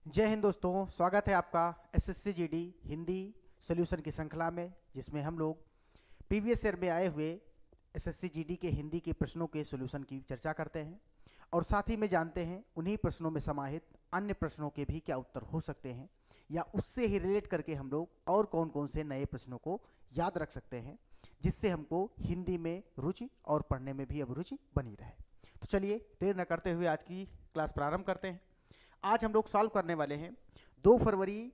जय हिंद दोस्तों, स्वागत है आपका एसएससी जीडी हिंदी सॉल्यूशन की श्रृंखला में, जिसमें हम लोग प्रीवियस ईयर में आए हुए एसएससी जीडी के हिंदी के प्रश्नों के सॉल्यूशन की चर्चा करते हैं और साथ ही में जानते हैं उन्हीं प्रश्नों में समाहित अन्य प्रश्नों के भी क्या उत्तर हो सकते हैं या उससे ही रिलेट करके हम लोग और कौन कौन से नए प्रश्नों को याद रख सकते हैं, जिससे हमको हिंदी में रुचि और पढ़ने में भी अब रुचि बनी रहे। तो चलिए देर न करते हुए आज की क्लास प्रारंभ करते हैं। आज हम लोग सॉल्व करने वाले हैं 2 फरवरी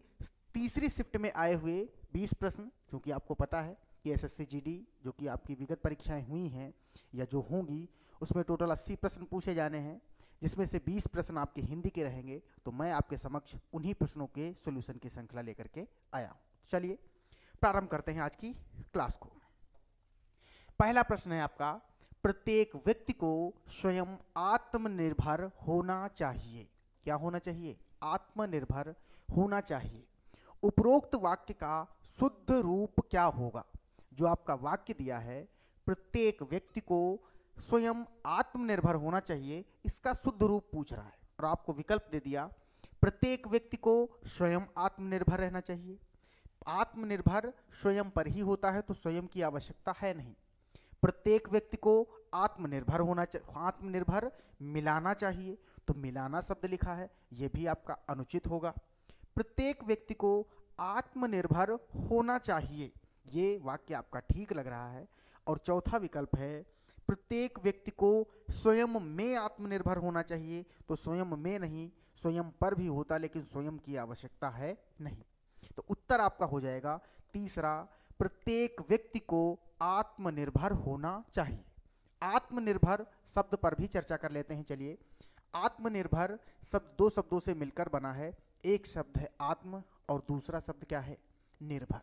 तीसरी शिफ्ट में आए हुए 20 प्रश्न, क्योंकि आपको पता है कि एसएससी जीडी जो कि आपकी विगत परीक्षाएं हुई हैं या जो होंगी उसमें टोटल 80 प्रश्न पूछे जाने हैं, जिसमें से 20 प्रश्न आपके हिंदी के रहेंगे। तो मैं आपके समक्ष उन्हीं प्रश्नों के सॉल्यूशन की श्रृंखला लेकर के आया हूँ। चलिए प्रारंभ करते हैं आज की क्लास को। पहला प्रश्न है आपका, प्रत्येक व्यक्ति को स्वयं आत्मनिर्भर होना चाहिए। क्या होना चाहिए? आत्मनिर्भर होना चाहिए। उपरोक्त वाक्य का शुद्ध रूप क्या होगा? जो आपका वाक्य दिया है, प्रत्येक व्यक्ति को स्वयं आत्मनिर्भर होना चाहिए, इसका शुद्ध रूप पूछ रहा है और आपको विकल्प दे दिया, प्रत्येक व्यक्ति को स्वयं आत्मनिर्भर रहना चाहिए। आत्मनिर्भर स्वयं पर ही होता है, तो स्वयं की आवश्यकता है नहीं। प्रत्येक व्यक्ति को आत्मनिर्भर मिलाना चाहिए, तो मिलाना शब्द लिखा है, यह भी आपका अनुचित होगा। प्रत्येक व्यक्ति को आत्मनिर्भर होना चाहिए, ये वाक्य आपका ठीक लग रहा है। और चौथा विकल्प है, प्रत्येक व्यक्ति को स्वयं में आत्मनिर्भर होना चाहिए, तो स्वयं में नहीं, स्वयं पर भी होता, लेकिन स्वयं की आवश्यकता है नहीं। तो उत्तर आपका हो जाएगा तीसरा, प्रत्येक व्यक्ति को आत्मनिर्भर होना चाहिए। आत्मनिर्भर शब्द पर भी चर्चा कर लेते हैं। चलिए, आत्मनिर्भर शब्द 2 शब्दों से मिलकर बना है। एक शब्द है आत्म और दूसरा शब्द क्या है? निर्भर।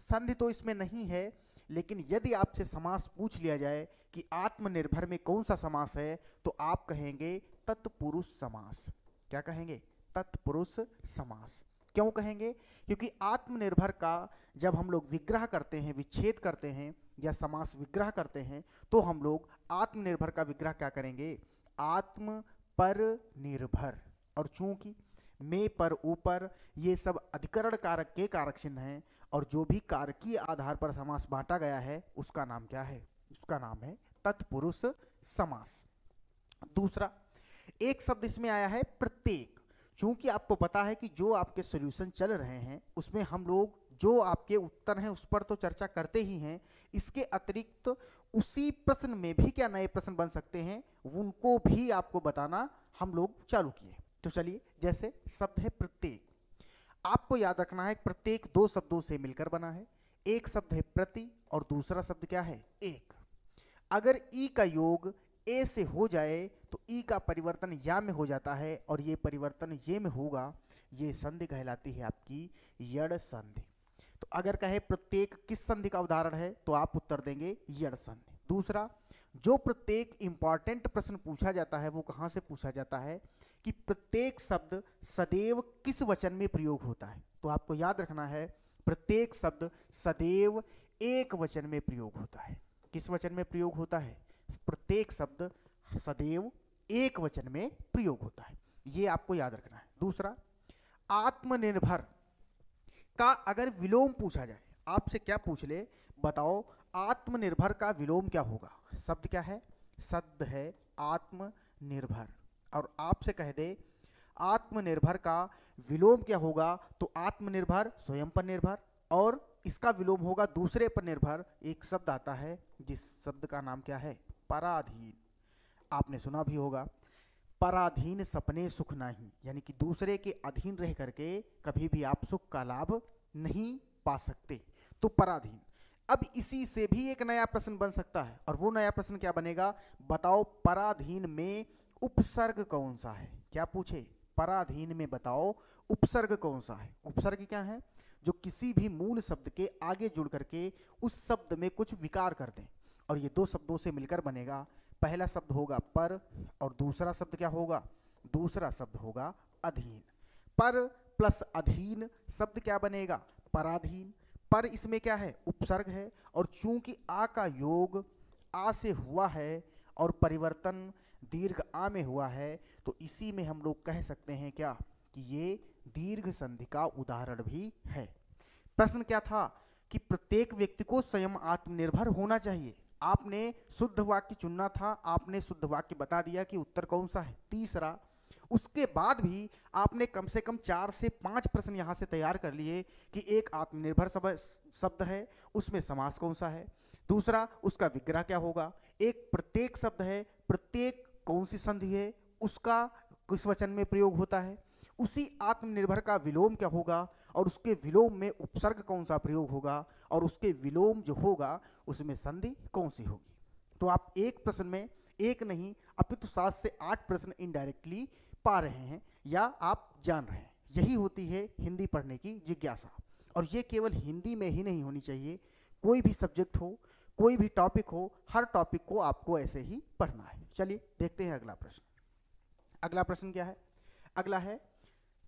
संधि तो इसमें नहीं है, लेकिन यदि आपसे समास पूछ लिया जाए कि आत्मनिर्भर में कौन सा समास है, तो आप कहेंगे तत्पुरुष समास। क्या कहेंगे? तत्पुरुष समास। क्यों कहेंगे? क्योंकि आत्मनिर्भर का जब हम लोग विग्रह करते हैं, विच्छेद करते हैं या समास विग्रह करते हैं, तो हम लोग आत्मनिर्भर का विग्रह क्या करेंगे? आत्म पर निर्भर। और चूंकि में पर ऊपर ये सब अधिकरण कारक के कारक चिन्ह हैं, और जो भी कारकीय आधार पर समास बांटा गया है उसका नाम क्या है? उसका नाम है तत्पुरुष समास। दूसरा, एक शब्द इसमें आया है प्रत्येक। चूंकि आपको पता है कि जो आपके सॉल्यूशन चल रहे हैं उसमें हम लोग जो आपके उत्तर हैं उस पर तो चर्चा करते ही हैं, इसके अतिरिक्त उसी प्रश्न में भी क्या नए प्रश्न बन सकते हैं, उनको भी आपको बताना हम लोग चालू किए। तो चलिए, जैसे शब्द है प्रत्येक, आपको याद रखना है प्रत्येक 2 शब्दों से मिलकर बना है। एक शब्द है प्रति और दूसरा शब्द क्या है? एक। अगर ई का योग ए से हो जाए तो ई का परिवर्तन या में हो जाता है, और ये परिवर्तन ये में होगा, ये संधि कहलाती है आपकी यड़ संधि। तो अगर कहे प्रत्येक किस संधि का उदाहरण है, तो आप उत्तर देंगे यड़ संधि। दूसरा, जो प्रत्येक इंपॉर्टेंट प्रश्न पूछा जाता है वो कहां से पूछा जाता है कि प्रत्येक शब्द सदैव किस वचन में प्रयोग होता है। तो आपको याद रखना है, प्रत्येक शब्द सदैव एक वचन में प्रयोग होता है। किस वचन में प्रयोग होता है? प्रत्येक शब्द सदैव एक वचन में प्रयोग होता है, ये आपको याद रखना है। दूसरा, आत्मनिर्भर का अगर विलोम पूछा जाए, आपसे क्या पूछ ले, बताओ आत्मनिर्भर का विलोम क्या होगा? शब्द क्या है? शब्द है आत्मनिर्भर। और आपसे कह दे आत्मनिर्भर का विलोम क्या होगा, तो आत्मनिर्भर स्वयं पर निर्भर, और इसका विलोम होगा दूसरे पर निर्भर। एक शब्द आता है जिस शब्द का नाम क्या है? पराधीन। आपने सुना भी होगा, पराधीन सपने सुख नहीं, यानी कि दूसरे के अधीन रह करके कभी भी आप सुख का लाभ नहीं पा सकते, तो पराधीन। अब इसी से भी एक नया प्रश्न बन सकता है, और वो नया प्रश्न क्या बनेगा? बताओ पराधीन में उपसर्ग कौन सा है? क्या पूछे? पराधीन में बताओ उपसर्ग कौन सा है? उपसर्ग क्या है? जो किसी भी मूल शब्द के आगे जुड़ करके उस शब्द में कुछ विकार कर दें, और ये 2 शब्दों से मिलकर बनेगा। पहला शब्द होगा पर, और दूसरा शब्द क्या होगा? दूसरा शब्द होगा अधीन। पर प्लस अधीन शब्द क्या बनेगा? पराधीन। पर इसमें क्या है? उपसर्ग है, और चूंकि आ का योग आ से हुआ है और परिवर्तन दीर्घ आ में हुआ है, तो इसी में हम लोग कह सकते हैं क्या? कि ये दीर्घ संधि का उदाहरण भी है। प्रश्न क्या था कि प्रत्येक व्यक्ति को स्वयं आत्मनिर्भर होना चाहिए। आपने शुद्ध वाक्य चुनना था, आपने शुद्ध वाक्य बता दिया कि उत्तर कौन सा है, तीसरा। उसके बाद भी आपने कम से कम 4 से 5 प्रश्न यहाँ से तैयार कर लिए कि एक आत्मनिर्भर शब्द है, उसमें समास कौन सा है, दूसरा उसका विग्रह क्या होगा, एक प्रत्येक शब्द है, प्रत्येक कौन सी संधि है, उसका किस वचन में प्रयोग होता है, उसी आत्मनिर्भर का विलोम क्या होगा, और उसके विलोम में उपसर्ग कौन सा प्रयोग होगा, और उसके विलोम जो होगा उसमें संधि कौन सी होगी। तो आप एक प्रश्न में एक नहीं अपितु 7 से 8 प्रश्न इनडायरेक्टली पा रहे हैं या आप जान रहे हैं। यही होती है हिंदी पढ़ने की जिज्ञासा। और ये केवल हिंदी में ही नहीं होनी चाहिए, कोई भी सब्जेक्ट हो, कोई भी टॉपिक हो, हर टॉपिक को आपको ऐसे ही पढ़ना है। चलिए देखते हैं अगला प्रश्न। अगला प्रश्न क्या है? अगला है,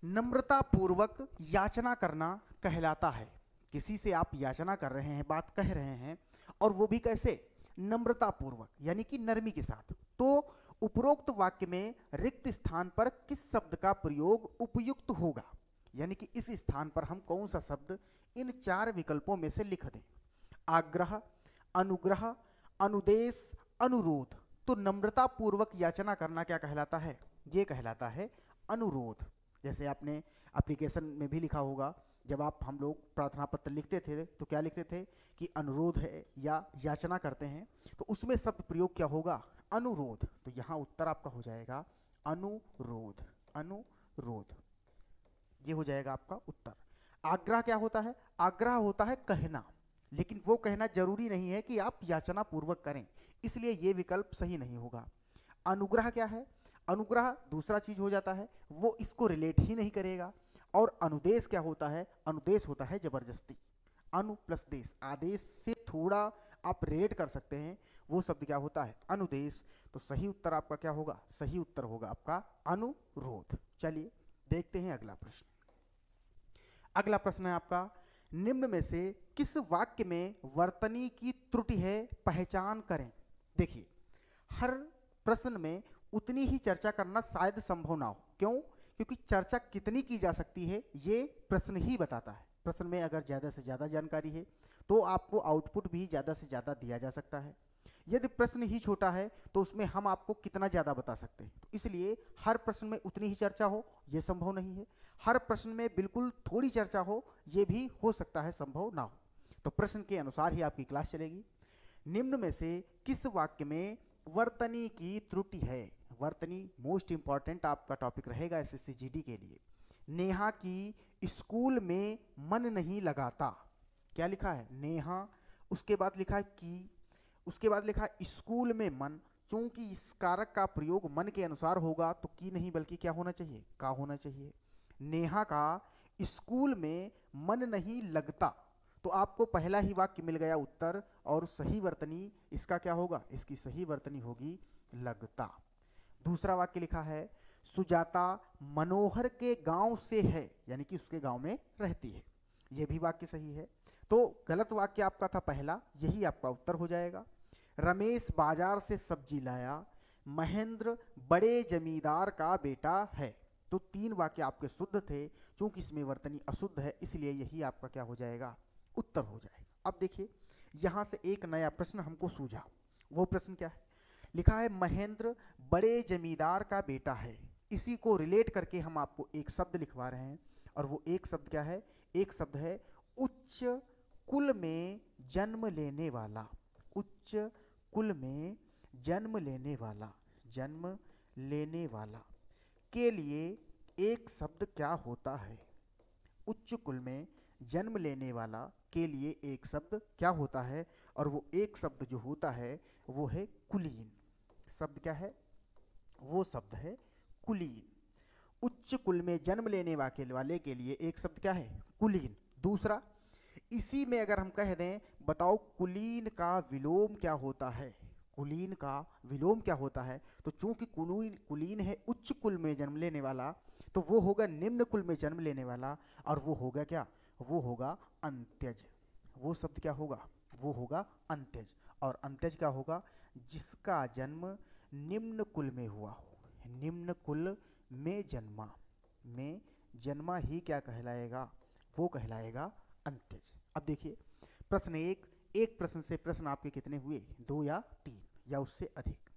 नम्रता पूर्वक याचना करना कहलाता है। किसी से आप याचना कर रहे हैं, बात कह रहे हैं, और वो भी कैसे? नम्रता पूर्वक, यानी कि नरमी के साथ। तो उपरोक्त वाक्य में रिक्त स्थान पर किस शब्द का प्रयोग उपयुक्त होगा, यानी कि इस स्थान पर हम कौन सा शब्द इन 4 विकल्पों में से लिख दें? आग्रह, अनुग्रह, अनुदेश, अनुरोध। तो नम्रता पूर्वक याचना करना क्या कहलाता है? ये कहलाता है अनुरोध। जैसे आपने एप्लीकेशन में भी लिखा होगा, जब हम लोग प्रार्थना पत्र लिखते थे तो क्या लिखते थे कि अनुरोध है या याचना करते हैं, तो उसमें शब्द प्रयोग क्या होगा? अनुरोध। तो यहाँ उत्तर आपका हो जाएगा अनुरोध। अनुरोध ये हो जाएगा आपका उत्तर। आग्रह क्या होता है? आग्रह होता है कहना, लेकिन वो कहना जरूरी नहीं है कि आप याचना पूर्वक करें, इसलिए ये विकल्प सही नहीं होगा। अनुग्रह क्या है? अनुग्रह दूसरा चीज हो जाता है, वो इसको रिलेट ही नहीं करेगा। और अनुदेश क्या होता है? अनुदेश होता है जबरदस्ती। अनु प्लस देश, आदेश से थोड़ा आप रिलेट कर सकते हैं, वो शब्द क्या होता है? अनुदेश। तो सही उत्तर आपका क्या होगा? सही उत्तर होगा आपका अनुरोध। चलिए देखते हैं अगला प्रश्न। अगला प्रश्न है आपका, निम्न में से किस वाक्य में वर्तनी की त्रुटि है, पहचान करें। देखिए, हर प्रश्न में उतनी ही चर्चा करना शायद संभव ना हो। क्यों? क्योंकि चर्चा कितनी की जा सकती है ये प्रश्न ही बताता है। प्रश्न में अगर ज़्यादा से ज़्यादा जानकारी है तो आपको आउटपुट भी ज़्यादा से ज़्यादा दिया जा सकता है। यदि प्रश्न ही छोटा है तो उसमें हम आपको कितना ज़्यादा बता सकते हैं। तो इसलिए हर प्रश्न में उतनी ही चर्चा हो ये संभव नहीं है, हर प्रश्न में बिल्कुल थोड़ी चर्चा हो ये भी हो सकता है संभव ना हो। तो प्रश्न के अनुसार ही आपकी क्लास चलेगी। निम्न में से किस वाक्य में वर्तनी की त्रुटि है? वर्तनी मोस्ट इंपॉर्टेंट आपका टॉपिक रहेगा एसएससी जीडी के लिए। नेहा की स्कूल में मन नहीं लगाता। क्या लिखा है? नेहा, उसके बाद लिखा है की, उसके बाद लिखा है स्कूल में मन। चूंकि इस कारक का प्रयोग मन के अनुसार होगा तो की नहीं बल्कि क्या होना चाहिए? का होना चाहिए। नेहा का स्कूल में मन नहीं लगता, तो आपको पहला ही वाक्य मिल गया उत्तर, और सही वर्तनी इसका क्या होगा? इसकी सही वर्तनी होगी लगता। दूसरा वाक्य लिखा है, सुजाता मनोहर के गांव से है, यानी कि उसके गांव में रहती है। यह भी वाक्य सही है। तो गलत वाक्य आपका था पहला, यही आपका उत्तर हो जाएगा। रमेश बाजार से सब्जी लाया, महेंद्र बड़े जमींदार का बेटा है। तो 3 वाक्य आपके शुद्ध थे, चूंकि इसमें वर्तनी अशुद्ध है इसलिए यही आपका क्या हो जाएगा? उत्तर हो जाएगा। अब देखिए यहां से एक नया प्रश्न हमको सूझा। वो प्रश्न क्या है? लिखा है महेंद्र बड़े जमींदार का बेटा है। इसी को रिलेट करके हम आपको एक शब्द लिखवा रहे हैं, और वो एक शब्द क्या है? एक शब्द है उच्च कुल में जन्म लेने वाला। उच्च कुल में जन्म लेने वाला, जन्म लेने वाला के लिए एक शब्द क्या होता है? उच्च कुल में जन्म लेने वाला के लिए एक शब्द क्या होता है? और वो एक शब्द जो होता है वो है कुलीन। शब्द क्या है? वो शब्द है कुलीन। उच्च कुल में जन्म लेने वाले के लिए एक शब्द क्या है? कुलीन। दूसरा, इसी में अगर हम कह दें बताओ कुलीन का विलोम क्या होता है? कुलीन का विलोम क्या होता है? तो चूंकि कुलीन है उच्च कुल में जन्म लेने वाला, तो वो होगा निम्न कुल में जन्म लेने वाला, और वो होगा क्या? वो होगा अंत्यज। वो शब्द क्या होगा? वो होगा अंत्यज। और अंत्यज क्या होगा? जिसका जन्म निम्न कुल में हुआ हो। निम्न कुल में जन्मा, में जन्मा ही क्या कहलाएगा, वो कहलाएगा अंत्यज। अब देखिए प्रश्न एक प्रश्न से प्रश्न आपके कितने हुए, 2 या 3 या उससे अधिक।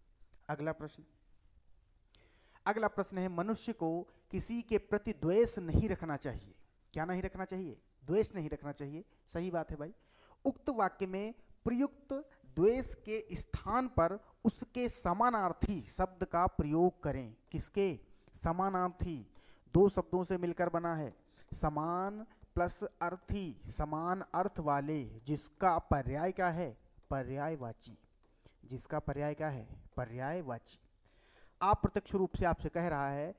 अगला प्रश्न है मनुष्य को किसी के प्रति द्वेष नहीं रखना चाहिए। क्या नहीं रखना चाहिए, द्वेष नहीं रखना चाहिए। सही बात है भाई। उक्त वाक्य में प्रयुक्त द्वेष के स्थान पर उसके समानार्थी शब्द का प्रयोग करें। किसके समानार्थी, 2 शब्दों से मिलकर बना है, समान प्लस अर्थी, समान अर्थ वाले, जिसका पर्याय क्या है, पर्यायवाची। जिसका पर्याय क्या है, पर्यायवाची। आप प्रत्यक्ष रूप से आपसे कह रहा है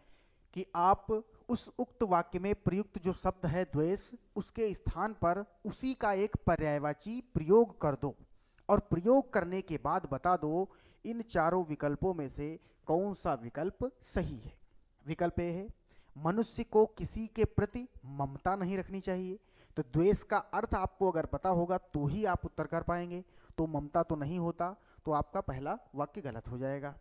कि आप उस उक्त वाक्य में प्रयुक्त जो शब्द है द्वेष, उसके स्थान पर उसी का एक पर्यायवाची प्रयोग कर दो और प्रयोग करने के बाद बता दो इन चारों विकल्पों में से कौन सा विकल्प सही है। विकल्प ए है मनुष्य को किसी के प्रति ममता नहीं रखनी चाहिए। तो द्वेष का अर्थ आपको अगर पता होगा तो ही आप उत्तर कर पाएंगे, तो ममता तो नहीं होता, तो आपका पहला वाक्य गलत हो जाएगा।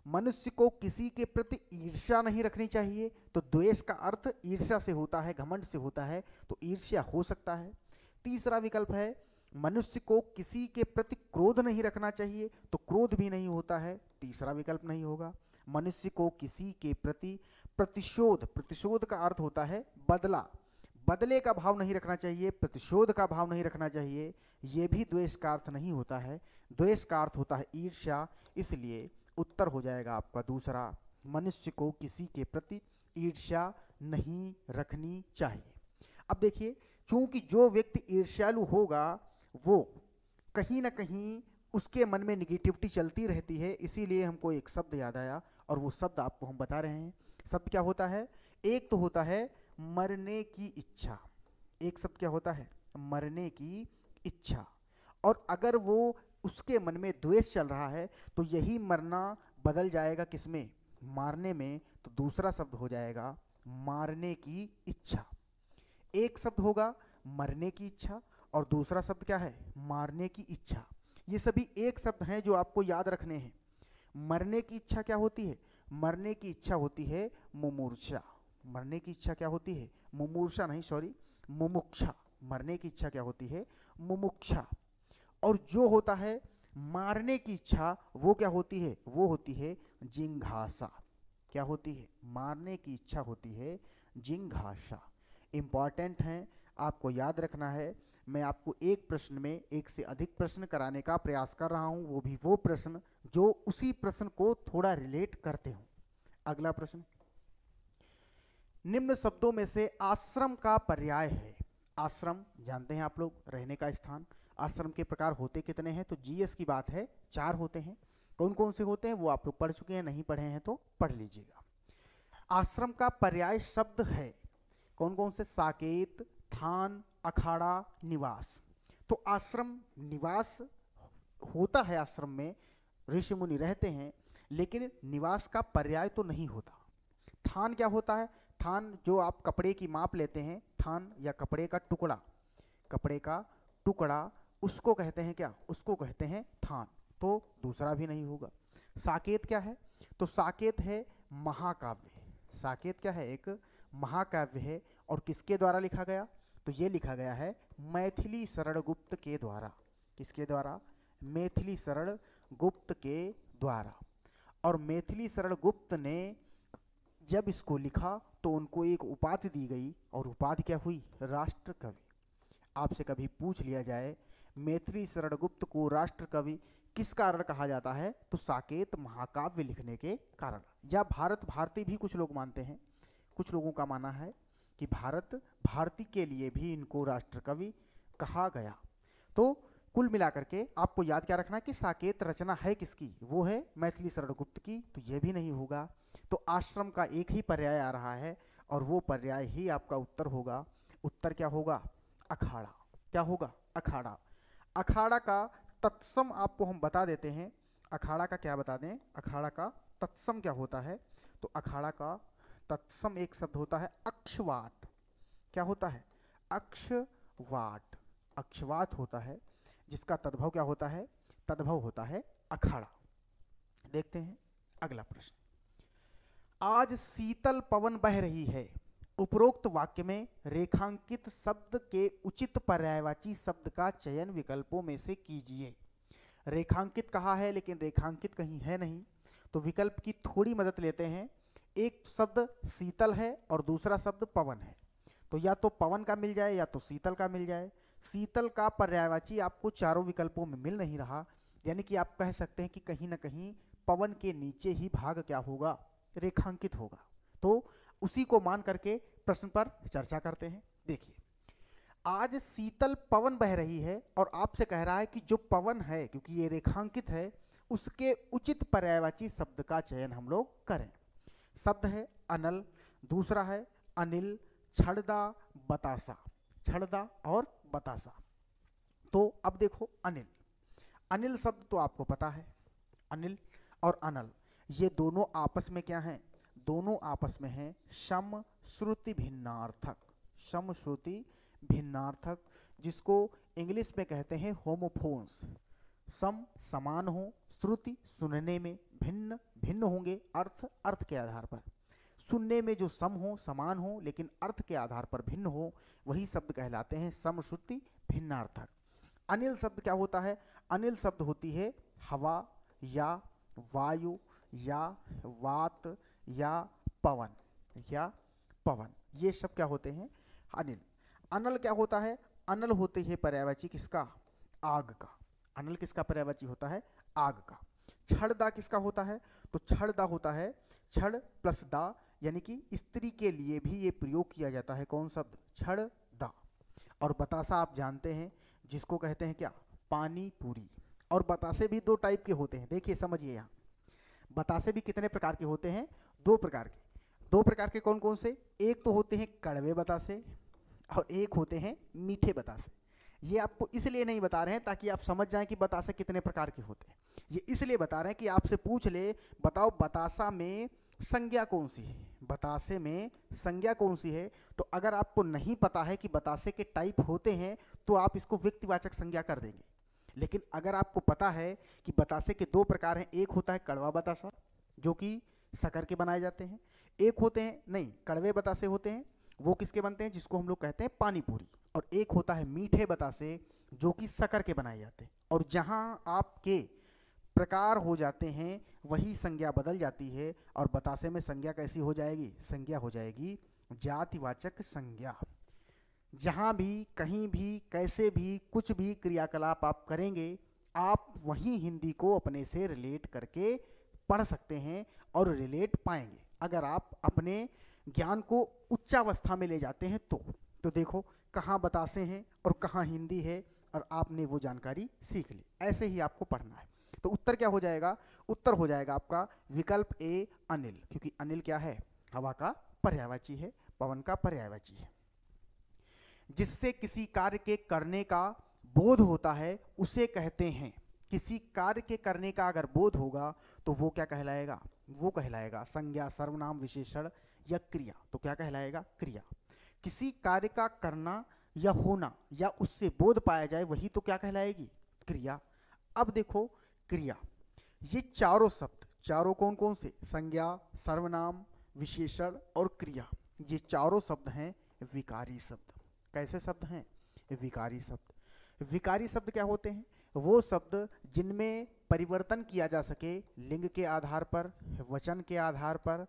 मनुष्य को किसी के प्रति ईर्ष्या नहीं रखनी चाहिए। तो द्वेष का अर्थ ईर्ष्या से होता है, घमंड से होता है, तो ईर्ष्या हो सकता है। तीसरा विकल्प है मनुष्य को किसी के प्रति क्रोध नहीं रखना चाहिए। तो क्रोध भी नहीं होता है, तीसरा विकल्प नहीं होगा। मनुष्य को किसी के प्रति प्रतिशोध, प्रतिशोध का अर्थ होता है बदला, बदले का भाव नहीं रखना चाहिए, प्रतिशोध का भाव नहीं रखना चाहिए, ये भी द्वेष का अर्थ नहीं होता है। द्वेष का अर्थ होता है ईर्ष्या, इसलिए उत्तर हो जाएगा आपका दूसरा, मनुष्य को किसी के प्रति ईर्ष्या नहीं रखनी चाहिए। अब देखिए चूंकि जो व्यक्ति ईर्ष्यालु होगा वो कहीं ना कहीं उसके मन में निगेटिविटी चलती रहती है, इसीलिए हमको एक शब्द याद आया और वो शब्द आपको हम बता रहे हैं। शब्द क्या होता है, एक तो होता है मरने की इच्छा। एक शब्द क्या होता है, मरने की इच्छा। और अगर वो उसके मन में द्वेष चल रहा है तो यही मरना बदल जाएगा किसमें, मारने में, तो दूसरा शब्द हो जाएगा मारने की इच्छा। एक शब्द होगा मरने की इच्छा और दूसरा शब्द क्या है, मारने की इच्छा। ये सभी एक शब्द हैं जो आपको याद रखने हैं। मरने की इच्छा क्या होती है, मरने की इच्छा होती है मुमूर्छा। मरने की इच्छा क्या होती है, मुमूर्छा नहीं, सॉरी, मुमुक्षा। मरने की इच्छा क्या होती है, मुमुक्षा। और जो होता है मारने की इच्छा वो क्या होती है, वो होती है जिंघासा। क्या होती है, मारने की इच्छा होती है जिंघासा। इंपॉर्टेंट है, आपको याद रखना है। मैं आपको एक प्रश्न में एक से अधिक प्रश्न कराने का प्रयास कर रहा हूं, वो भी वो प्रश्न जो उसी प्रश्न को थोड़ा रिलेट करते हो। अगला प्रश्न, निम्न शब्दों में से आश्रम का पर्याय है। आश्रम जानते हैं आप लोग, रहने का स्थान। आश्रम के प्रकार होते कितने हैं, तो जीएस की बात है 4 होते हैं। कौन कौन से होते हैं वो आप लोग पढ़ चुके हैं, नहीं पढ़े हैं तो पढ़ लीजिएगा। आश्रम का पर्याय शब्द है कौन कौन से, साकेत, थान, अखाड़ा, निवास। तो आश्रम निवास होता है, आश्रम में ऋषि मुनि रहते हैं, लेकिन निवास का पर्याय तो नहीं होता। थान क्या होता है, थान जो आप कपड़े की माप लेते हैं, थान या कपड़े का टुकड़ा, कपड़े का टुकड़ा उसको कहते हैं क्या, उसको कहते हैं थान, तो दूसरा भी नहीं होगा। साकेत क्या है, तो साकेत है महाकाव्य। साकेत क्या है, एक महाकाव्य है और किसके द्वारा लिखा गया, तो ये लिखा गया है मैथिली शरण गुप्त के द्वारा। किसके द्वारा, मैथिली शरण गुप्त के द्वारा। और मैथिली शरण गुप्त ने जब इसको लिखा तो उनको एक उपाधि दी गई और उपाधि क्या हुई, राष्ट्र कवि। आपसे कभी पूछ लिया जाए मैथिली शरण गुप्त को राष्ट्र कवि किस कारण कहा जाता है, तो साकेत महाकाव्य लिखने के कारण। या भारत भारती भी कुछ लोग मानते हैं, कुछ लोगों का मानना है कि भारत भारती के लिए भी इनको राष्ट्र कवि कहा गया। तो कुल मिलाकर के आपको याद क्या रखना कि साकेत रचना है किसकी, वो है मैथिली शरण गुप्त की, तो ये भी नहीं होगा। तो आश्रम का एक ही पर्याय आ रहा है और वो पर्याय ही आपका उत्तर होगा। उत्तर क्या होगा, अखाड़ा। क्या होगा, अखाड़ा। अखाड़ा का तत्सम आपको हम बता देते हैं। अखाड़ा का क्या बता दें, अखाड़ा का तत्सम क्या होता है, तो अखाड़ा का तत्सम एक शब्द होता है अक्षवाट। क्या होता है, अक्षवाट। अक्षवाट होता है, जिसका तद्भव क्या होता है, तद्भव होता है अखाड़ा। देखते हैं अगला प्रश्न। आज शीतल पवन बह रही है, उपरोक्त वाक्य में रेखांकित शब्द के उचित पर्यायवाची शब्द का चयन विकल्पों में से कीजिए। रेखांकित कहा है लेकिन रेखांकित कहीं है नहीं, तो विकल्प की थोड़ी मदद लेते हैं। एक शब्द शीतल है और दूसरा शब्द पवन है, तो या तो पवन का मिल जाए या तो शीतल का मिल जाए। शीतल का पर्यायवाची आपको चारों विकल्पों में मिल नहीं रहा, यानी कि आप कह सकते हैं कि कहीं ना कहीं पवन के नीचे ही भाग क्या होगा, रेखांकित होगा। तो उसी को मान करके प्रश्न पर चर्चा करते हैं। देखिए, आज शीतल पवन बह रही है और आपसे कह रहा है कि जो पवन है, क्योंकि ये रेखांकित है, उसके उचित पर्यायवाची शब्द का चयन हम लोग करें। शब्द है अनल, दूसरा है अनिल, छड़दा, बतासा। छड़दा और बतासा। तो अब देखो अनिल, अनिल शब्द तो आपको पता है, अनिल और अनल ये दोनों आपस में क्या हैं, दोनों आपस में हैं सम श्रुति भिन्नार्थक। सम श्रुति भिन्नार्थक, जिसको इंग्लिश में कहते हैं होमोफोन्स। सम समान हो, श्रुति सुनने में, भिन्न भिन्न होंगे, अर्थ अर्थ के आधार पर। सुनने में जो सम हो, समान हो, लेकिन अर्थ के आधार पर भिन्न हो, वही शब्द कहलाते हैं समश्रुति भिन्नार्थक। अनिल शब्द क्या होता है? अनिल शब्द होती है हवा या वायु या वात या पवन, या पवन, ये सब क्या होते हैं? अनिल। अनल क्या होता है? अनल होते हैं पर्यायवाची किसका? आग का। अनल किसका पर्यायवाची होता है? आग का। छड़दा किसका होता है? तो छड़दा होता है छड़ प्लस दा, यानी कि स्त्री के लिए भी ये प्रयोग किया जाता है। कौन शब्द? छड़दा। और बतासा आप जानते हैं, जिसको कहते हैं क्या? पानी पूरी। और बतासे भी दो टाइप के होते हैं, देखिए समझिए, यहाँ बतासे भी कितने प्रकार के होते हैं? दो प्रकार के। दो प्रकार के कौन कौन से? एक तो होते हैं कड़वे बतासे और एक होते हैं मीठे बतासे। ये आपको इसलिए नहीं बता रहे हैं ताकि आप समझ जाएं कि बतासे कितने प्रकार के होते हैं, ये इसलिए बता रहे हैं कि आपसे पूछ ले, बताओ बतासा में संज्ञा कौन सी है, बतासे में संज्ञा कौन सी है। तो अगर आपको नहीं पता है कि बतासे के टाइप होते हैं तो आप इसको व्यक्तिवाचक संज्ञा कर देंगे। लेकिन अगर आपको पता है कि बतासे के दो प्रकार हैं, एक होता है कड़वा बतासा जो कि शक्कर के बनाए जाते हैं, एक होते हैं नहीं कड़वे बतासे होते हैं, वो किसके बनते हैं? जिसको हम लोग कहते हैं पानी पूरी। और एक होता है मीठे बतासे जो कि शक्कर के बनाए जाते हैं। और जहाँ आपके प्रकार हो जाते हैं वही संज्ञा बदल जाती है। और बतासे में संज्ञा कैसी हो जाएगी? संज्ञा हो जाएगी जातिवाचक संज्ञा। जहाँ भी कहीं भी कैसे भी कुछ भी क्रियाकलाप आप करेंगे, आप वही हिंदी को अपने से रिलेट करके पढ़ सकते हैं और रिलेट पाएंगे। अगर आप अपने ज्ञान को उच्चावस्था में ले जाते हैं तो देखो कहाँ बतासे हैं और कहाँ हिंदी है, और आपने वो जानकारी सीख ली। ऐसे ही आपको पढ़ना है। तो उत्तर क्या हो जाएगा? उत्तर हो जाएगा आपका विकल्प ए अनिल, क्योंकि अनिल क्या है? हवा का पर्यायवाची है, पवन का पर्यायवाची है। जिससे किसी कार्य के करने का बोध होता है उसे कहते हैं, किसी कार्य के करने का अगर बोध होगा तो वो क्या कहलाएगा? वो कहलाएगा संज्ञा, सर्वनाम, विशेषण या क्रिया। तो क्या कहलाएगा? क्रिया। किसी कार्य का करना या होना या उससे बोध पाया जाए वही तो क्या कहलाएगी? क्रिया। अब देखो क्रिया, ये चारों शब्द, चारों कौन कौन से? संज्ञा, सर्वनाम, विशेषण और क्रिया, ये चारों शब्द हैं विकारी शब्द। कैसे शब्द हैं? विकारी शब्द। विकारी शब्द क्या होते हैं? वो शब्द जिनमें परिवर्तन किया जा सके लिंग के आधार पर, वचन के आधार पर,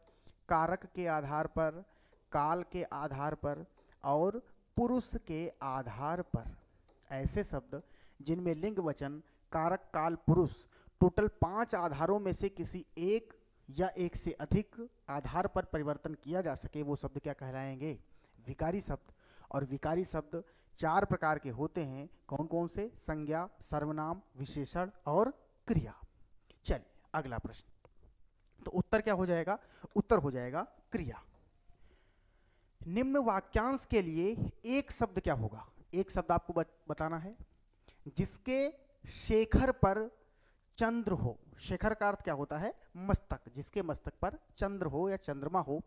कारक के आधार पर, काल के आधार पर और पुरुष के आधार पर। ऐसे शब्द जिनमें लिंग, वचन, कारक, काल, पुरुष, टोटल 5 आधारों में से किसी एक या एक से अधिक आधार पर परिवर्तन किया जा सके, वो शब्द क्या कहलाएंगे? विकारी शब्द। और विकारी शब्द 4 प्रकार के होते हैं। कौन कौन से? संज्ञा, सर्वनाम, विशेषण और क्रिया। चलिए अगला प्रश्न। तो उत्तर क्या हो जाएगा? उत्तर हो जाएगा क्रिया। निम्न वाक्यांश के लिए एक शब्द क्या होगा? एक शब्द आपको बताना है जिसके शेखर पर चंद्र हो। शेखर का अर्थ क्या होता है? मस्तक। जिसके मस्तक पर चंद्र हो या चंद्रमा हो।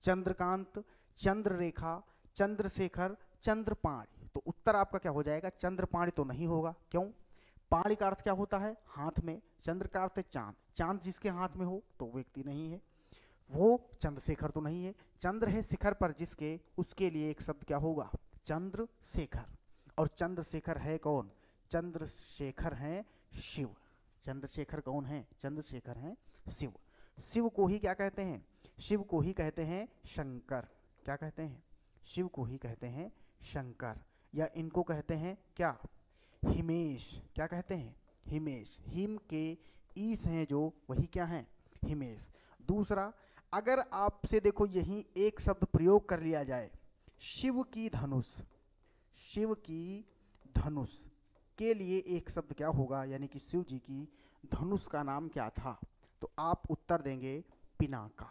चंद्रकांत, चंद्ररेखा, चंद्रशेखर, चंद्रपाणी। तो उत्तर आपका क्या हो जाएगा? चंद्रपाणी तो नहीं होगा। क्यों? पाणी का अर्थ क्या होता है? हाथ में। चंद्र का अर्थ है चांद। चांद जिसके हाथ में हो तो व्यक्ति नहीं है। वो चंद्रशेखर तो नहीं है। चंद्र है शिखर पर जिसके, उसके लिए एक शब्द क्या होगा? चंद्रशेखर। और चंद्रशेखर है कौन? चंद्रशेखर हैं शिव। चंद्रशेखर कौन है? चंद्रशेखर हैं शिव। शिव को ही क्या कहते हैं? शिव को ही कहते हैं शंकर। क्या कहते हैं? शिव को ही कहते हैं शंकर, या इनको कहते हैं क्या? हिमेश। क्या कहते हैं? हिमेश। हिम के ईश हैं जो, वही क्या हैं? हिमेश। दूसरा, अगर आपसे देखो यही एक शब्द प्रयोग कर लिया जाए, शिव की धनुष। शिव की धनुष के लिए एक शब्द क्या होगा? यानी कि शिव जी की धनुष का नाम क्या था? तो आप उत्तर देंगे पिनाका।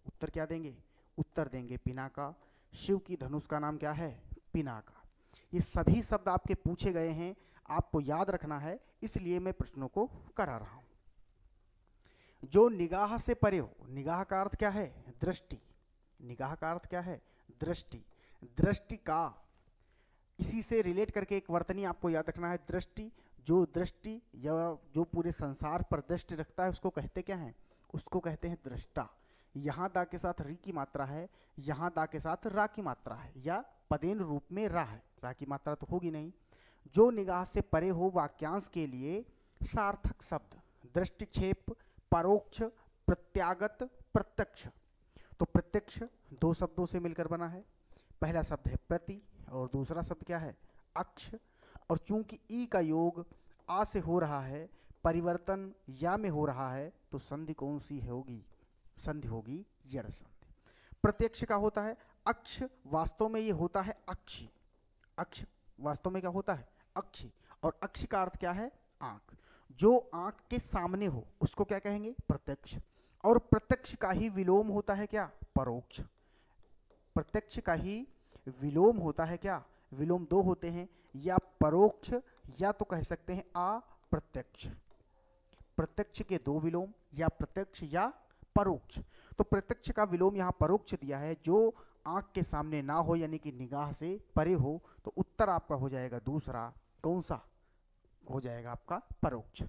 उत्तर क्या देंगे? उत्तर देंगे पिनाका। शिव की धनुष का नाम क्या है? पिनाका। ये सभी शब्द आपके पूछे गए हैं, आपको याद रखना है, इसलिए मैं प्रश्नों को करा रहा हूं। जो निगाह से परे हो, निगाह का अर्थ क्या है? दृष्टि। निगाह का अर्थ क्या है? दृष्टि। दृष्टि का, इसी से रिलेट करके एक वर्तनी आपको याद रखना है। दृष्टि, जो दृष्टि या जो पूरे संसार पर दृष्टि रखता है उसको कहते क्या है? उसको कहते हैं दृष्टा। यहाँ दा के साथ री की मात्रा है, यहाँ दा के साथ रा की मात्रा है, या पदेन रूप में रा है, रा की मात्रा तो होगी नहीं। जो निगाह से परे हो वाक्यांश के लिए सार्थक शब्द, दृष्टिक्षेप, परोक्ष, प्रत्यागत, प्रत्यक्ष। तो प्रत्यक्ष दो शब्दों से मिलकर बना है। पहला शब्द है प्रति और दूसरा शब्द क्या है? अक्ष। और चूंकि ई का योग आ से हो रहा है, परिवर्तन या में हो रहा है, तो संधि कौन सी होगी? संधि होगी जड़ संधि। प्रत्यक्ष का होता है अक्ष, वास्तव में ये होता है अक्षी। अक्ष वास्तव में क्या होता है? अक्षी। और अक्ष का अर्थ क्या है? आंख। जो आंख के सामने हो उसको क्या कहेंगे? प्रत्यक्ष। और प्रत्यक्ष का ही विलोम होता है क्या? परोक्ष। प्रत्यक्ष का ही विलोम होता है क्या? विलोम दो होते हैं, या परोक्ष या तो कह सकते हैं अप्रत्यक्ष। प्रत्यक्ष के दो विलोम, या प्रत्यक्ष या परोक्ष। तो प्रत्यक्ष का विलोम यहाँ परोक्ष दिया है, जो आंख के सामने ना हो यानी कि निगाह से परे हो। तो उत्तर आपका हो जाएगा दूसरा, कौन सा हो जाएगा आपका? परोक्ष।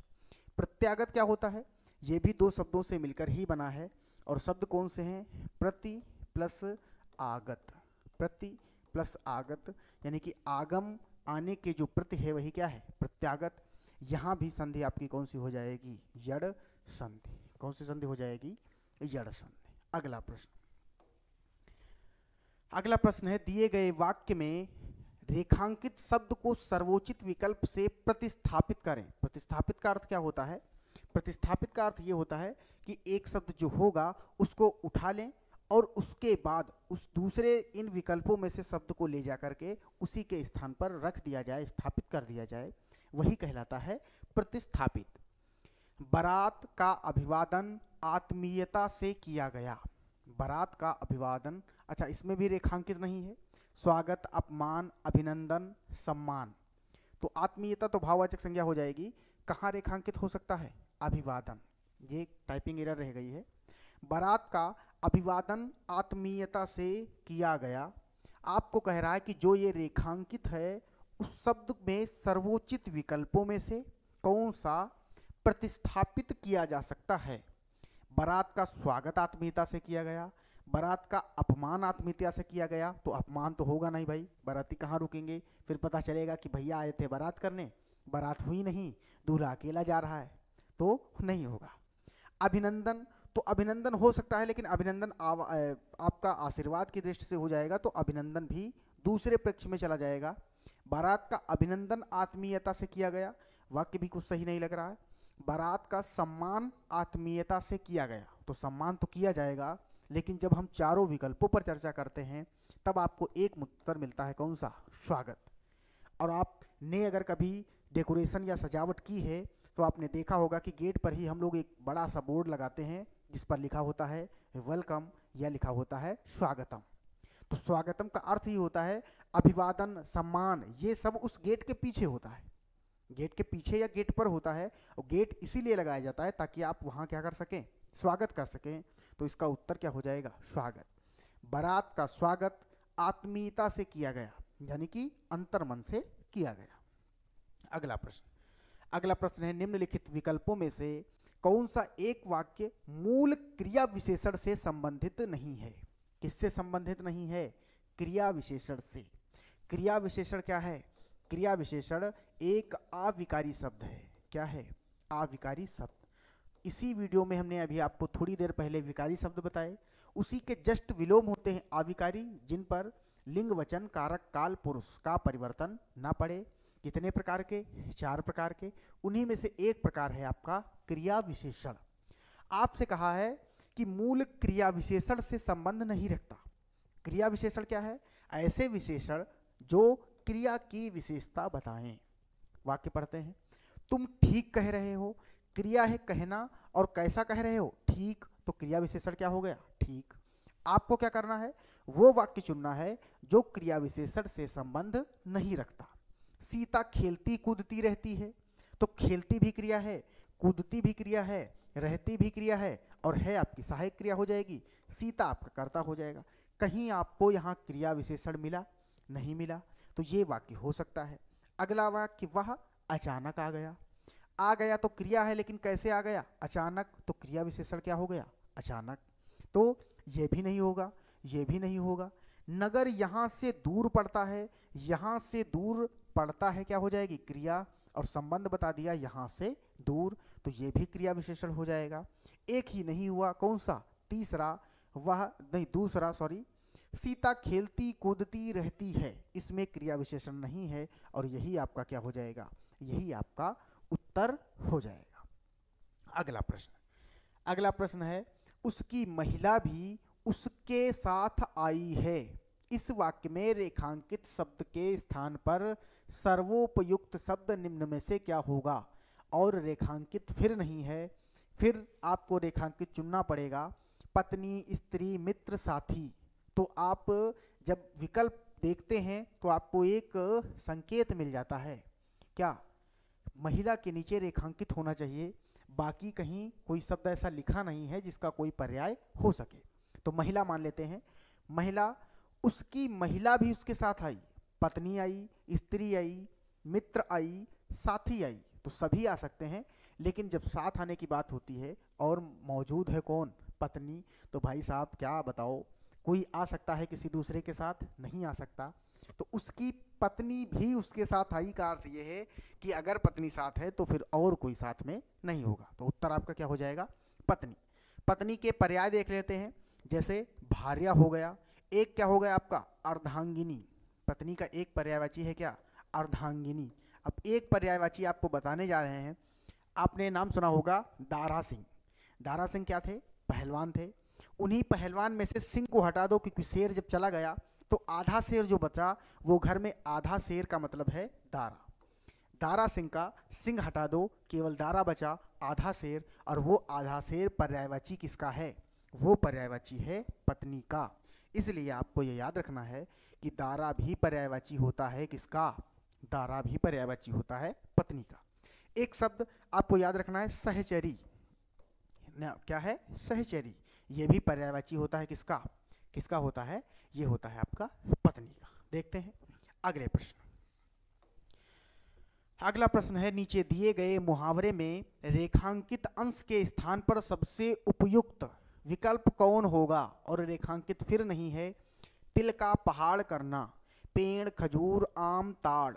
प्रत्यागत क्या होता है? ये भी दो शब्दों से मिलकर ही बना है, और शब्द कौन से हैं? प्रति प्लस आगत। प्रति प्लस आगत, यानी कि आगम, आने के जो प्रति है वही क्या है? प्रत्यागत। यहाँ भी संधि आपकी कौन सी हो जाएगी? यड़ संधि। कौन सी संधि हो जाएगी? यड़ संधि। अगला प्रश्न, अगला प्रश्न है, दिए गए वाक्य में रेखांकित शब्द को सर्वोचित विकल्प से प्रतिस्थापित करें। प्रतिस्थापित का अर्थ क्या होता है? प्रतिस्थापित का अर्थ ये होता है कि एक शब्द जो होगा उसको उठा लें और उसके बाद उस दूसरे इन विकल्पों में से शब्द को ले जा करके उसी के स्थान पर रख दिया जाए, स्थापित कर दिया जाए, वही कहलाता है प्रतिस्थापित। बारात का अभिवादन आत्मीयता से किया गया। बारात का अभिवादन, अच्छा इसमें भी रेखांकित नहीं है। स्वागत, अपमान, अभिनंदन, सम्मान। तो आत्मीयता तो भाववाचक संज्ञा हो जाएगी। कहाँ रेखांकित हो सकता है? अभिवादन। ये टाइपिंग एरर रह गई है। बारात का अभिवादन आत्मीयता से किया गया। आपको कह रहा है कि जो ये रेखांकित है उस शब्द में सर्वोचित विकल्पों में से कौन सा प्रतिस्थापित किया जा सकता है? बारात का स्वागत आत्मीयता से किया गया, बारात का अपमान आत्मीयता से किया गया, तो अपमान तो होगा नहीं भाई, बाराती कहाँ रुकेंगे? फिर पता चलेगा कि भैया आए थे बारात करने, बारात हुई नहीं, दूल्हा अकेला जा रहा है, तो नहीं होगा। अभिनंदन, तो अभिनंदन हो सकता है, लेकिन अभिनंदन आपका आशीर्वाद की दृष्टि से हो जाएगा, तो अभिनंदन भी दूसरे पक्ष में चला जाएगा। बारात का अभिनंदन आत्मीयता से किया गया, वाक्य भी कुछ सही नहीं लग रहा है। बारात का सम्मान आत्मीयता से किया गया, तो सम्मान तो किया जाएगा, लेकिन जब हम चारों विकल्पों पर चर्चा करते हैं तब आपको एक उत्तर मिलता है, कौन सा? स्वागत। और आपने अगर कभी डेकोरेशन या सजावट की है तो आपने देखा होगा कि गेट पर ही हम लोग एक बड़ा सा बोर्ड लगाते हैं जिस पर लिखा होता है वेलकम या लिखा होता है स्वागतम। तो स्वागतम का अर्थ ही होता है अभिवादन, सम्मान, ये सब उस गेट के पीछे होता है, गेट के पीछे या गेट पर होता है। और गेट इसीलिए लगाया जाता है ताकि आप वहाँ क्या कर सकें? स्वागत कर सकें। तो इसका उत्तर क्या हो जाएगा? स्वागत। बारात का स्वागत आत्मीयता से किया गया, यानी कि अंतर्मन से किया गया। अगला प्रश्न, अगला प्रश्न है, निम्नलिखित विकल्पों में से कौन सा एक वाक्य मूल क्रिया विशेषण से संबंधित नहीं है? किससे संबंधित नहीं है? क्रिया विशेषण से। क्रिया विशेषण क्या है? क्रिया विशेषण एक अविकारी शब्द है। क्या है? अविकारी शब्द। इसी वीडियो में हमने अभी आपको थोड़ी देर पहले विकारी शब्द बताए, उसी के जस्ट विलोम होते हैं अविकारी, जिन पर लिंग वचन कारक काल पुरुष का परिवर्तन ना पड़े। कितने प्रकार के? 4 प्रकार के। उन्हीं में से एक प्रकार है आपका क्रिया विशेषण। आपसे कहा है कि मूल क्रिया विशेषण से संबंध नहीं रखता। क्रिया विशेषण क्या है? ऐसे विशेषण जो क्रिया की विशेषता बताएं। वाक्य पढ़ते हैं। तुम ठीक कह रहे हो, क्रिया है कहना, और कैसा कह रहे हो? ठीक। तो क्रिया विशेषण क्या हो गया? ठीक। आपको क्या करना है? वो वाक्य चुनना है जो क्रिया विशेषण से संबंध नहीं रखता। सीता खेलती कूदती रहती है, तो खेलती भी क्रिया है, कूदती भी क्रिया है, रहती भी क्रिया है, और है आपकी सहायक क्रिया हो जाएगी। सीता आपका कर्ता हो जाएगा। कहीं आपको यहाँ क्रिया विशेषण मिला? नहीं मिला। तो ये वाक्य हो सकता है। अगला वाक्य, वह अचानक आ गया। आ गया तो क्रिया है, लेकिन कैसे आ गया? अचानक। तो क्रिया विशेषण क्या हो गया? अचानक। तो ये भी नहीं होगा, ये भी नहीं होगा। नगर यहाँ से दूर पड़ता है, यहाँ से दूर पड़ता है क्या हो जाएगी? क्रिया, और संबंध बता दिया यहाँ से दूर, तो ये भी क्रिया विशेषण हो जाएगा। एक ही नहीं हुआ, कौन सा? तीसरा, वह नहीं, दूसरा, सॉरी, सीता खेलती कूदती रहती है, इसमें क्रिया विशेषण नहीं है, और यही आपका क्या हो जाएगा? यही आपका उत्तर हो जाएगा। अगला प्रश्न, अगला प्रश्न है, उसकी महिला भी उसके साथ आई है। इस वाक्य में रेखांकित शब्द के स्थान पर सर्वोपयुक्त शब्द निम्न में से क्या होगा? और रेखांकित फिर नहीं है, फिर आपको रेखांकित चुनना पड़ेगा। पत्नी, स्त्री, मित्र, साथी। तो आप जब विकल्प देखते हैं तो आपको एक संकेत मिल जाता है। क्या? महिला के नीचे रेखांकित होना चाहिए, बाकी कहीं कोई शब्द ऐसा लिखा नहीं है जिसका कोई पर्याय हो सके। तो महिला मान लेते हैं। महिला, उसकी महिला भी उसके साथ आई। पत्नी आई, स्त्री आई, मित्र आई, साथी आई, तो सभी आ सकते हैं। लेकिन जब साथ आने की बात होती है और मौजूद है कौन? पत्नी, तो भाई साहब क्या बताओ, कोई आ सकता है किसी दूसरे के साथ? नहीं आ सकता। तो उसकी पत्नी भी उसके साथ आई का अर्थ यह है कि अगर पत्नी साथ है तो फिर और कोई साथ में नहीं होगा। तो उत्तर आपका क्या हो जाएगा? पत्नी। पत्नी के पर्याय देख लेते हैं। जैसे भार्या हो गया, एक क्या हो गया आपका? अर्धांगिनी। पत्नी का एक पर्यायवाची है क्या? अर्धांगिनी। अब एक पर्यायवाची आपको बताने जा रहे हैं। आपने नाम सुना होगा दारा सिंह। दारा सिंह क्या थे? पहलवान थे। उन्हीं पहलवान में से सिंह को हटा दो, क्योंकि शेर जब चला गया तो आधा शेर जो बचा, वो घर में आधा शेर का मतलब है दारा। दारा सिंह का सिंह हटा दो, केवल दारा बचा, आधा शेर, और वो आधा शेर पर्यायवाची किसका है? वो पर्यायवाची है पत्नी का। इसलिए आपको ये याद रखना है कि दारा भी पर्यायवाची होता है किसका? दारा भी पर्यायवाची होता है पत्नी का। एक शब्द आपको याद रखना है, सहचरी। क्या है? सहचरी। ये भी पर्यायवाची होता है किसका? किसका होता है? ये होता है आपका पत्नी का। देखते हैं अगले प्रश्न। अगला प्रश्न है, नीचे दिए गए मुहावरे में रेखांकित अंश के स्थान पर सबसे उपयुक्त विकल्प कौन होगा? और रेखांकित फिर नहीं है। तिल का पहाड़ करना, पेड़, खजूर, आम, ताड़।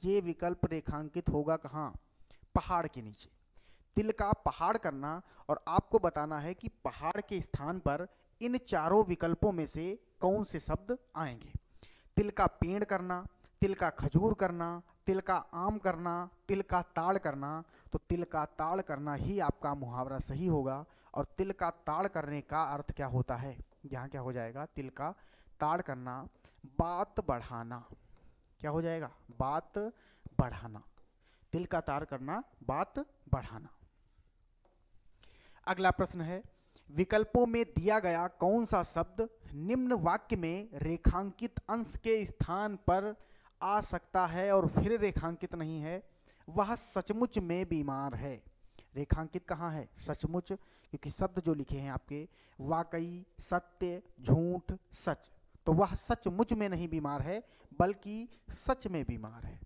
ये विकल्प रेखांकित होगा कहाँ? पहाड़ के नीचे। तिल का पहाड़ करना, और आपको बताना है कि पहाड़ के स्थान पर इन चारों विकल्पों में से कौन से शब्द आएंगे। तिल का पेड़ करना, तिल का खजूर करना, तिल का आम करना, तिल का ताड़ करना। तो तिल का ताड़ करना ही आपका मुहावरा सही होगा। और तिल का ताड़ करने का अर्थ क्या होता है? यहाँ क्या हो जाएगा? तिल का ताड़ करना, बात बढ़ाना। क्या हो जाएगा? बात बढ़ाना। तिल का ताड़ करना, बात बढ़ाना। अगला प्रश्न है, विकल्पों में दिया गया कौन सा शब्द निम्न वाक्य में रेखांकित अंश के स्थान पर आ सकता है और फिर रेखांकित नहीं है? वह सचमुच में बीमार है। रेखांकित कहाँ है? सचमुच, क्योंकि शब्द जो लिखे हैं आपके वाकई, सत्य, झूठ, सच। तो वह सचमुच में नहीं बीमार है, बल्कि सच में बीमार है।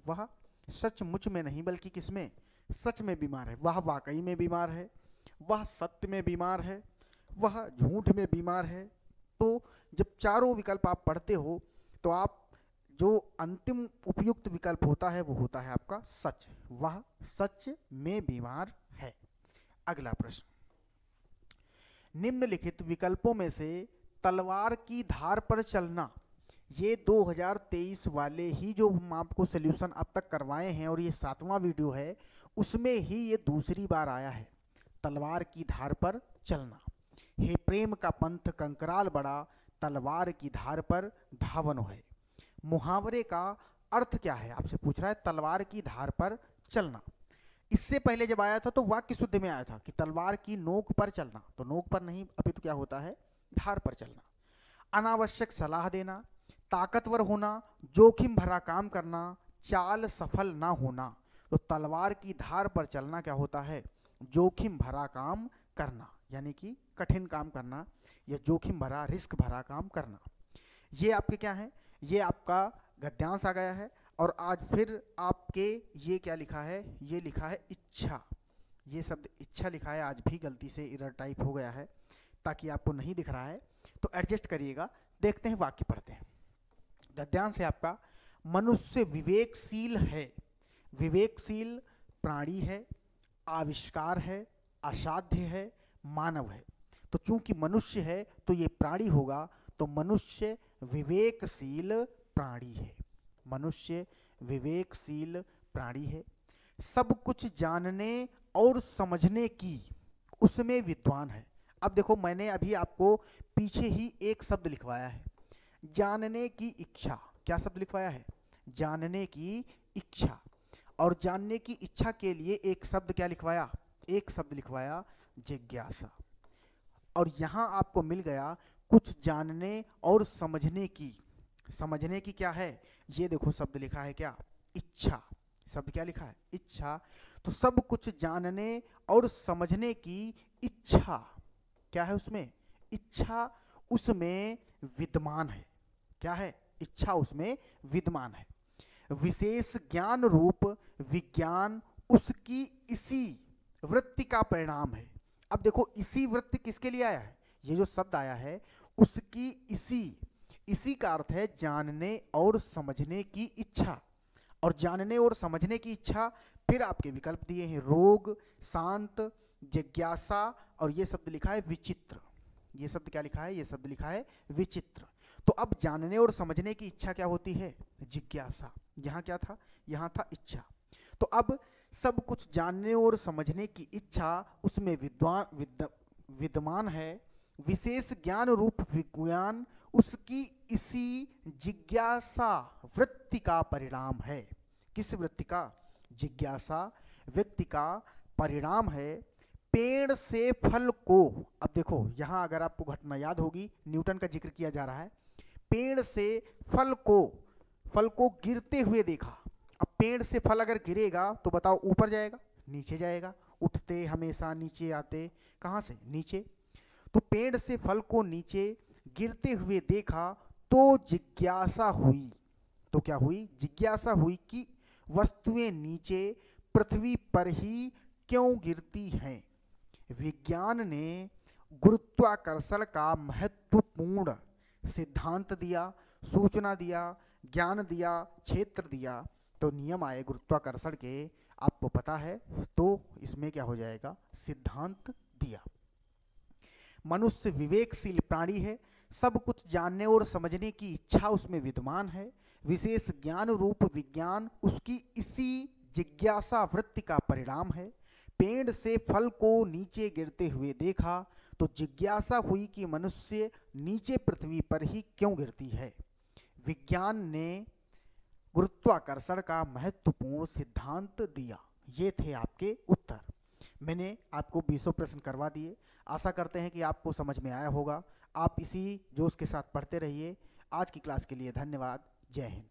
वह सचमुच में नहीं, बल्कि किसमें? सच में बीमार है, वह वाकई में बीमार है, वह सत्य में बीमार है, वह झूठ में बीमार है। तो जब चारों विकल्प आप पढ़ते हो तो आप जो अंतिम उपयुक्त विकल्प होता है वो होता है आपका सच, वह सच में बीमार है। अगला प्रश्न, निम्नलिखित विकल्पों में से तलवार की धार पर चलना, ये 2023 वाले ही जो हम आपको सोल्यूशन अब तक करवाए हैं और ये 7वां वीडियो है, उसमें ही ये दूसरी बार आया है। तलवार की धार पर चलना, हे प्रेम का पंथ कंकराल बड़ा, तलवार की धार पर धावन है। मुहावरे का अर्थ क्या है, आपसे पूछ रहा है तलवार की धार पर चलना। इससे पहले जब आया था तो वाक्य शुद्ध में आया था कि तलवार की नोक पर चलना, तो नोक पर नहीं, अभी तो क्या होता है, धार पर चलना। अनावश्यक सलाह देना, ताकतवर होना, जोखिम भरा काम करना, चाल सफल ना होना। तो तलवार की धार पर चलना क्या होता है, जोखिम भरा काम करना, यानी कि कठिन काम करना या जोखिम भरा रिस्क भरा काम करना। ये आपके क्या है, ये आपका गद्यांश आ गया है। और आज फिर आपके ये क्या लिखा है, ये लिखा है इच्छा, ये शब्द इच्छा लिखा है, आज भी गलती से एरर टाइप हो गया है, ताकि आपको नहीं दिख रहा है तो एडजस्ट करिएगा। देखते हैं वाक्य पढ़ते हैं। गद्यांश है आपका, मनुष्य विवेकशील है, विवेकशील प्राणी है, आविष्कार है, असाध्य है, मानव है। तो चूंकि मनुष्य है तो ये प्राणी होगा, तो मनुष्य विवेकशील प्राणी है, मनुष्य विवेकशील प्राणी है। सब कुछ जानने और समझने की उसमें विद्वान है। अब देखो मैंने अभी आपको पीछे ही एक शब्द लिखवाया है, जानने की इच्छा। क्या शब्द लिखवाया है, जानने की इच्छा। और जानने की इच्छा के लिए एक शब्द क्या लिखवाया, एक शब्द लिखवाया जिज्ञासा। और यहां आपको मिल गया कुछ जानने और समझने की। समझने की क्या है, ये देखो शब्द लिखा है क्या, इच्छा। शब्द क्या लिखा है, इच्छा। तो सब कुछ जानने और समझने की इच्छा क्या है, उसमें इच्छा उसमें विद्यमान है। क्या है, इच्छा उसमें विद्यमान है। विशेष ज्ञान रूप विज्ञान उसकी इसी वृत्ति का परिणाम है। अब देखो इसी वृत्ति किसके लिए आया है, ये जो शब्द आया है उसकी इसी, इसी का अर्थ है जानने और समझने की इच्छा। और जानने और समझने की इच्छा, फिर आपके विकल्प दिए हैं रोग, शांत, जिज्ञासा, और ये शब्द लिखा है विचित्र। ये शब्द क्या लिखा है, ये शब्द लिखा है विचित्र। तो अब जानने और समझने की इच्छा क्या होती है, जिज्ञासा। यहाँ क्या था, यहाँ था इच्छा। तो अब सब कुछ जानने और समझने की इच्छा उसमें विद्यमान है। विशेष ज्ञान रूप विज्ञान उसकी इसी जिज्ञासा वृत्ति का परिणाम है। किस वृत्ति का, जिज्ञासा व्यक्ति का परिणाम है। पेड़ से फल को, अब देखो यहां अगर आपको घटना याद होगी, न्यूटन का जिक्र किया जा रहा है। पेड़ से फल को गिरते हुए देखा। अब पेड़ से फल अगर गिरेगा तो बताओ ऊपर जाएगा, नीचे जाएगा, उठते हमेशा नीचे आते, कहां से, नीचे। तो पेड़ से फल को नीचे गिरते हुए देखा तो जिज्ञासा हुई। तो क्या हुई, जिज्ञासा हुई कि वस्तुएं नीचे पृथ्वी पर ही क्यों गिरती हैं। विज्ञान ने गुरुत्वाकर्षण का महत्वपूर्ण सिद्धांत दिया, सूचना दिया, ज्ञान दिया, क्षेत्र दिया। तो नियम आए गुरुत्वाकर्षण के, आपको पता है, तो इसमें क्या हो जाएगा, सिद्धांत दिया। मनुष्य विवेकशील प्राणी है, सब कुछ जानने और समझने की इच्छा उसमें विद्यमान है। विशेष ज्ञान रूप विज्ञान उसकी इसी जिज्ञासा वृत्ति का परिणाम है। पेड़ से फल को नीचे गिरते हुए देखा तो जिज्ञासा हुई कि मनुष्य नीचे पृथ्वी पर ही क्यों गिरती है। विज्ञान ने गुरुत्वाकर्षण का महत्वपूर्ण सिद्धांत दिया। ये थे आपके उत्तर। मैंने आपको 20 प्रश्न करवा दिए। आशा करते हैं कि आपको समझ में आया होगा। आप इसी जोश के साथ पढ़ते रहिए। आज की क्लास के लिए धन्यवाद। जय हिंद।